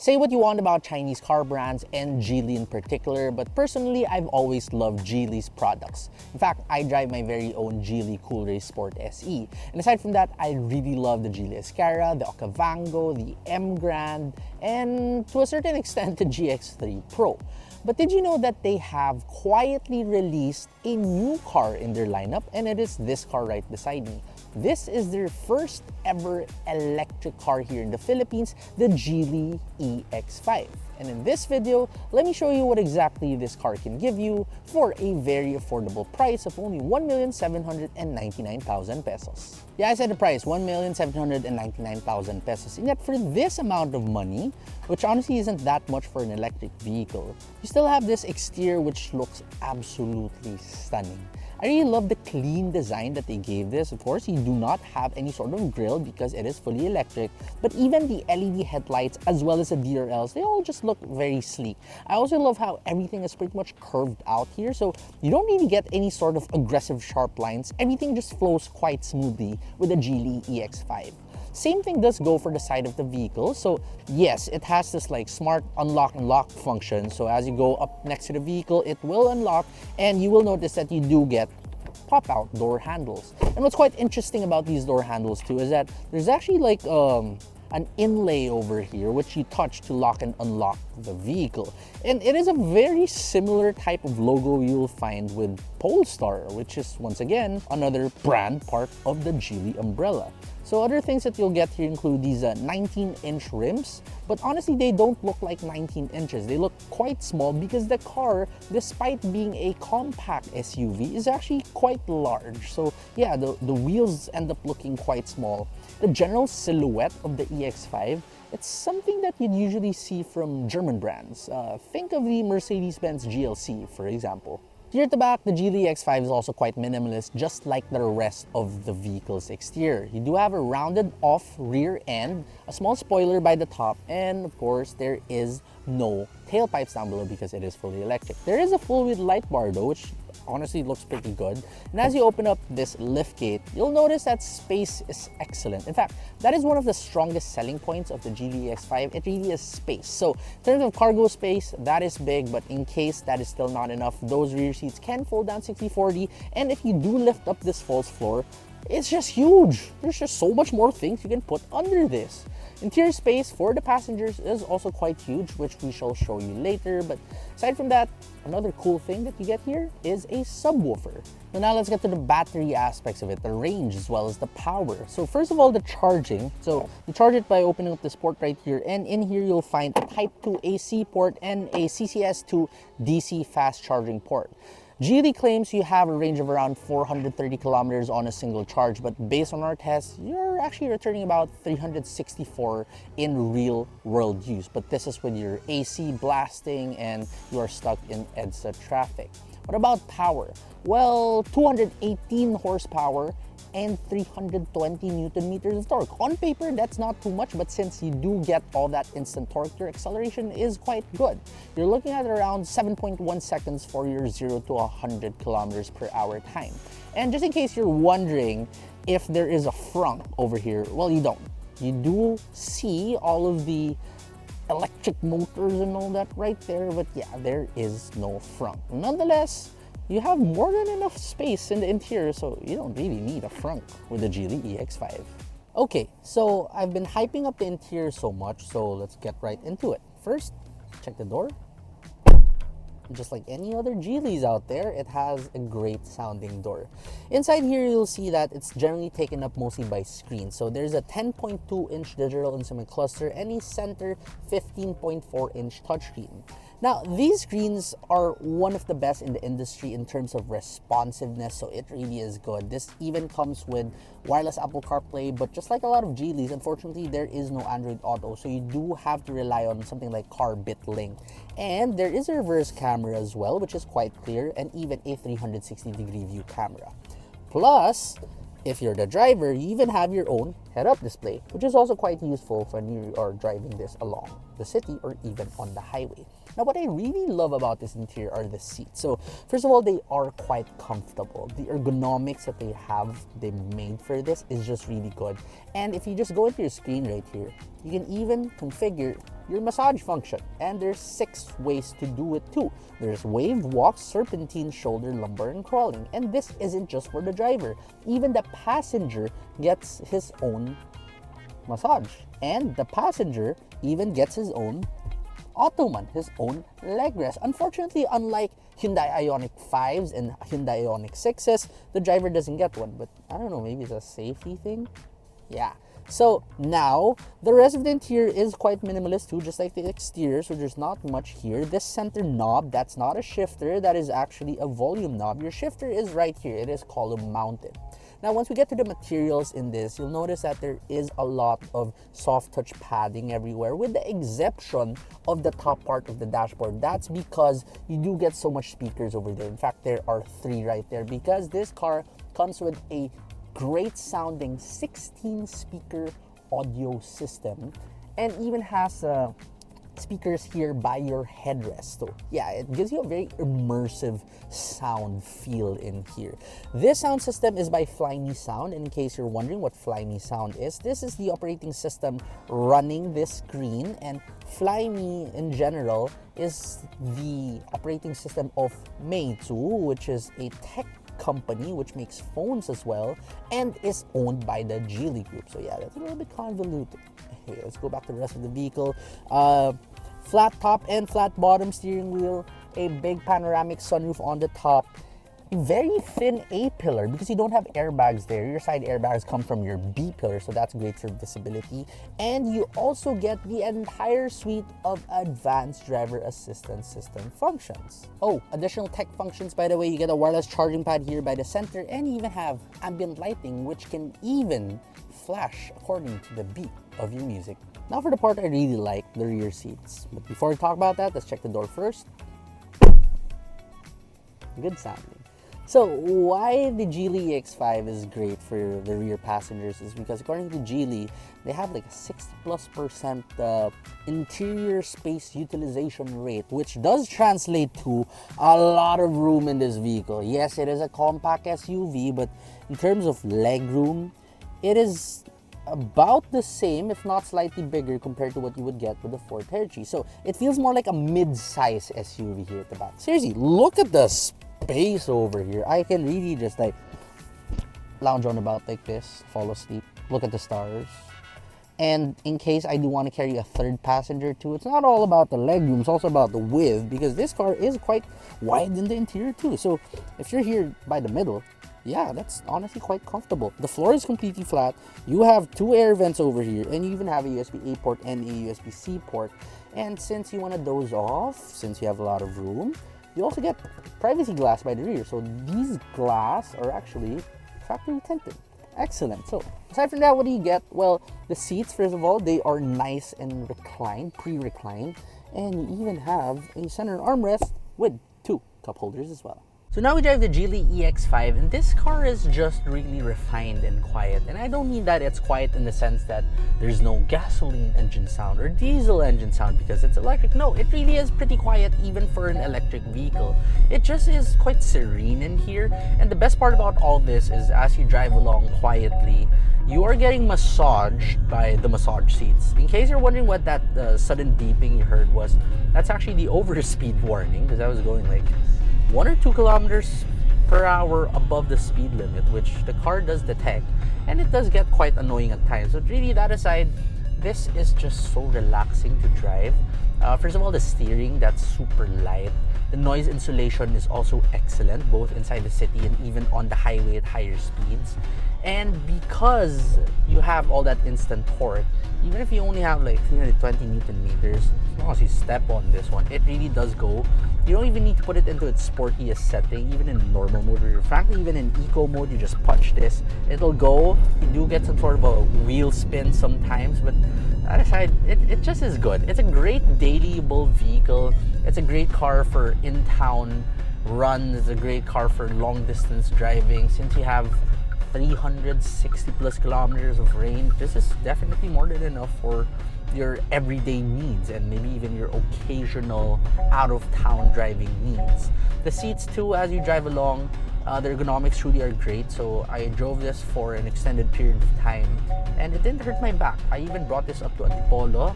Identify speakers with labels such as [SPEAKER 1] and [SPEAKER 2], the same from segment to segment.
[SPEAKER 1] Say what you want about Chinese car brands and Geely in particular, but personally, I've always loved Geely's products. In fact, I drive my very own Geely Cool Race Sport SE. And aside from that, I really love the Geely Escara, the Okavango, the M Grand, and to a certain extent, the GX3 Pro. But did you know that they have quietly released a new car in their lineup, and it is this car right beside me. This is their first ever electric car here in the Philippines, the Geely EX5. And in this video, let me show you what exactly this car can give you for a very affordable price of only 1,799,000 pesos. Yeah, I said the price, 1,799,000 pesos. And yet for this amount of money, which honestly isn't that much for an electric vehicle, you still have this exterior which looks absolutely stunning. I really love the clean design that they gave this. Of course, you do not have any sort of grille because it is fully electric, but even the LED headlights as well as the DRLs, they all just look very sleek. I also love how everything is pretty much curved out here, so you don't really get any sort of aggressive sharp lines. Everything just flows quite smoothly with the Geely EX5. Same thing does go for the side of the vehicle. So yes, it has this like smart unlock and lock function. So as you go up next to the vehicle, it will unlock, and you will notice that you do get pop-out door handles. And what's quite interesting about these door handles too is that there's actually like an inlay over here which you touch to lock and unlock the vehicle. And it is a very similar type of logo you'll find with Polestar, which is once again another brand part of the Geely umbrella. So other things that you'll get here include these 19-inch rims, but honestly they don't look like 19 inches. They look quite small because the car, despite being a compact SUV, is actually quite large. So yeah, the wheels end up looking quite small. The general silhouette of the EX5, it's something that you'd usually see from German brands. Think of the Mercedes-Benz GLC, for example. Here at the back, the Geely EX5 is also quite minimalist, just like the rest of the vehicle's exterior. You do have a rounded off rear end, a small spoiler by the top, and of course, there is no tailpipes down below because it is fully electric. There is a full width light bar though, which honestly looks pretty good. And as you open up this lift gate, you'll notice that space is excellent. In fact, that is one of the strongest selling points of the Geely EX5. It really is space. So in terms of cargo space, that is big, but in case that is still not enough, those rear seats can fold down 60/40. And if you do lift up this false floor, it's just huge. There's just so much more things you can put under this. Interior space for the passengers is also quite huge, which we shall show you later. But aside from that, another cool thing that you get here is a subwoofer. So now let's get to the battery aspects of it, the range as well as the power. So first of all, the charging. So you charge it by opening up this port right here, and in here you'll find a Type 2 AC port and a CCS2 DC fast charging port. Geely claims you have a range of around 430 kilometers on a single charge, but based on our tests, you're actually returning about 364 in real world use. But this is with your AC blasting and you are stuck in EDSA traffic. What about power? Well, 218 horsepower and 320 Newton meters of torque. On paper, that's not too much, but since you do get all that instant torque, your acceleration is quite good. You're looking at around 7.1 seconds for your 0 to 100 kilometers per hour time. And just in case you're wondering if there is a frunk over here, well, you don't. You do see all of the electric motors and all that right there, but yeah, there is no frunk. Nonetheless, you have more than enough space in the interior, so you don't really need a frunk with the Geely EX5. Okay, so I've been hyping up the interior so much, so let's get right into it. First, check the door. Just like any other Geelys out there, it has a great sounding door. Inside here, you'll see that it's generally taken up mostly by screens. So there's a 10.2-inch digital instrument cluster and a center 15.4-inch touchscreen. Now, these screens are one of the best in the industry in terms of responsiveness, so it really is good. This even comes with wireless Apple CarPlay, but just like a lot of Geelys, unfortunately, there is no Android Auto, so you do have to rely on something like CarBitLink. And there is a reverse camera as well, which is quite clear, and even a 360-degree view camera. Plus, if you're the driver, you even have your own head-up display, which is also quite useful when you are driving this along. the city or even on the highway. Now, what I really love about this interior are the seats. So, first of all, they are quite comfortable. The ergonomics that they made for this is just really good. And if you just go into your screen right here, you can even configure your massage function. And there's 6 ways to do it too. There's wave, walk, serpentine, shoulder, lumbar, and crawling. And this isn't just for the driver. Even the passenger gets his own massage. And the passenger even gets his own Ottoman, his own leg rest. Unfortunately, unlike Hyundai Ioniq 5s and Hyundai Ioniq 6s, the driver doesn't get one. But I don't know, maybe it's a safety thing? Yeah. So now, the rest of the interior is quite minimalist too, just like the exterior, so there's not much here. This center knob, that's not a shifter, that is actually a volume knob. Your shifter is right here, it is column mounted. Now, once we get to the materials in this, you'll notice that there is a lot of soft touch padding everywhere, with the exception of the top part of the dashboard. That's because you do get so much speakers over there. In fact, there are 3 right there, because this car comes with a great sounding 16 speaker audio system and even has speakers here by your headrest. So yeah, it gives you a very immersive sound feel in here. This sound system is by Fly Me Sound. In case you're wondering what Fly Me Sound is, this is the operating system running this screen, and Fly Me in general is the operating system of Meizu, which is a tech company which makes phones as well and is owned by the Geely group. So yeah, that's a little bit convoluted. Okay, let's go back to the rest of the vehicle. Flat top and flat bottom steering wheel, a big panoramic sunroof on the top, a very thin A-pillar because you don't have airbags there. Your side airbags come from your B-pillar, so that's great for visibility. And you also get the entire suite of advanced driver assistance system functions. Oh, additional tech functions, by the way, you get a wireless charging pad here by the center, and you even have ambient lighting, which can even flash according to the beat of your music. Now for the part I really like, the rear seats. But before we talk about that, let's check the door first. Good sounding. So why the Geely EX5 is great for the rear passengers is because according to Geely, they have like a 60+% interior space utilization rate, which does translate to a lot of room in this vehicle. Yes, it is a compact SUV, but in terms of leg room, it is about the same, if not slightly bigger compared to what you would get with the Ford Territory. So it feels more like a mid-size SUV here at the back. Seriously, look at the space over here. I can really just like lounge on about like this, fall asleep, look at the stars. And in case I do want to carry a third passenger too, it's not all about the legroom, it's also about the width, because this car is quite wide in the interior too. So if you're here by the middle, yeah, that's honestly quite comfortable. The floor is completely flat. You have 2 air vents over here, and you even have a USB-A port and a USB-C port. And since you want to doze off, since you have a lot of room, you also get privacy glass by the rear. So these glass are actually factory tinted. Excellent. So aside from that, what do you get? Well, the seats, first of all, they are nice and reclined, pre-reclined. And you even have a center armrest with 2 cup holders as well. So now we drive the Geely EX5, and this car is just really refined and quiet. And I don't mean that it's quiet in the sense that there's no gasoline engine sound or diesel engine sound because it's electric. No, it really is pretty quiet even for an electric vehicle. It just is quite serene in here. And the best part about all this is as you drive along quietly, you are getting massaged by the massage seats. In case you're wondering what that sudden beeping you heard was, that's actually the overspeed warning, because I was going like 1 or 2 kilometers per hour above the speed limit, which the car does detect, and it does get quite annoying at times. But really, that aside, this is just so relaxing to drive. First of all, the steering, that's super light. The noise insulation is also excellent, both inside the city and even on the highway at higher speeds. And because you have all that instant torque, even if you only have like 320 Newton meters, as long as you step on this one, it really does go. You don't even need to put it into its sportiest setting, even in normal mode, or frankly, even in eco mode, you just punch this, it'll go. You do get some sort of a wheel spin sometimes, but that aside, it just is good. It's a great dailyable vehicle. It's a great car for in-town runs. It's a great car for long-distance driving. Since you have 360 plus kilometers of range, this is definitely more than enough for your everyday needs and maybe even your occasional out-of-town driving needs. The seats too, as you drive along, the ergonomics truly are great. So I drove this for an extended period of time and it didn't hurt my back. I even brought this up to Antipolo,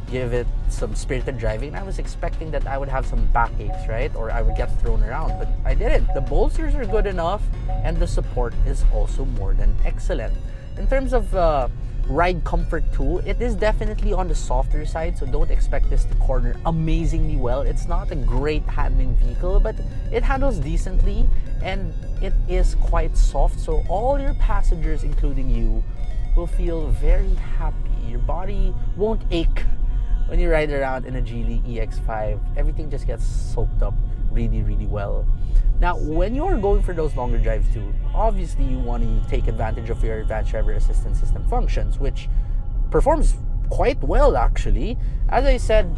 [SPEAKER 1] give it some spirited driving. I was expecting that I would have some backaches, right? Or I would get thrown around, but I didn't. The bolsters are good enough and the support is also more than excellent. In terms of ride comfort too, it is definitely on the softer side, so don't expect this to corner amazingly well. It's not a great handling vehicle, but it handles decently and it is quite soft, so all your passengers, including you, will feel very happy. Your body won't ache when you ride around in a Geely EX5. Everything just gets soaked up really, really well. Now, when you are going for those longer drives too, obviously you want to take advantage of your advanced driver assistance system functions, which performs quite well actually. As I said,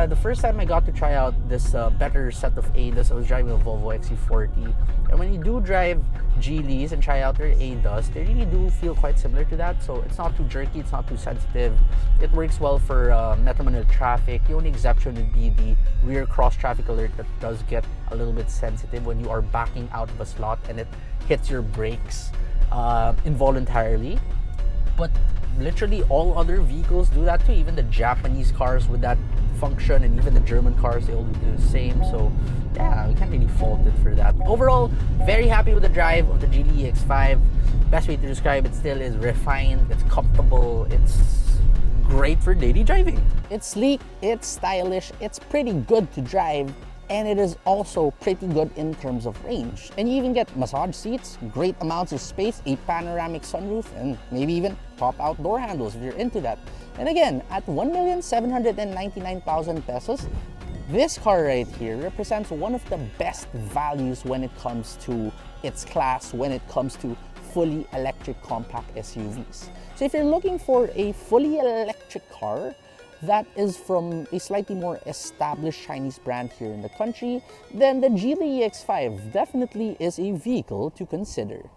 [SPEAKER 1] the first time I got to try out this better set of ADAS, I was driving a Volvo XC40. And when you do drive Geelys and try out their ADAS, they really do feel quite similar to that. So it's not too jerky, it's not too sensitive. It works well for Metro Manila traffic. The only exception would be the rear cross traffic alert that does get a little bit sensitive when you are backing out of a slot and it hits your brakes involuntarily. But literally all other vehicles do that too. Even the Japanese cars with that function, and even the German cars, they all do the same. So yeah, we can't really fault it for that. Overall, very happy with the drive of the Geely EX5. Best way to describe it still is refined, it's comfortable, it's great for daily driving. It's sleek, it's stylish, it's pretty good to drive, and it is also pretty good in terms of range. And you even get massage seats, great amounts of space, a panoramic sunroof, and maybe even pop-out door handles if you're into that. And again, at 1,799,000 pesos, this car right here represents one of the best values when it comes to its class, when it comes to fully electric compact SUVs. So if you're looking for a fully electric car that is from a slightly more established Chinese brand here in the country, then the Geely EX5 definitely is a vehicle to consider.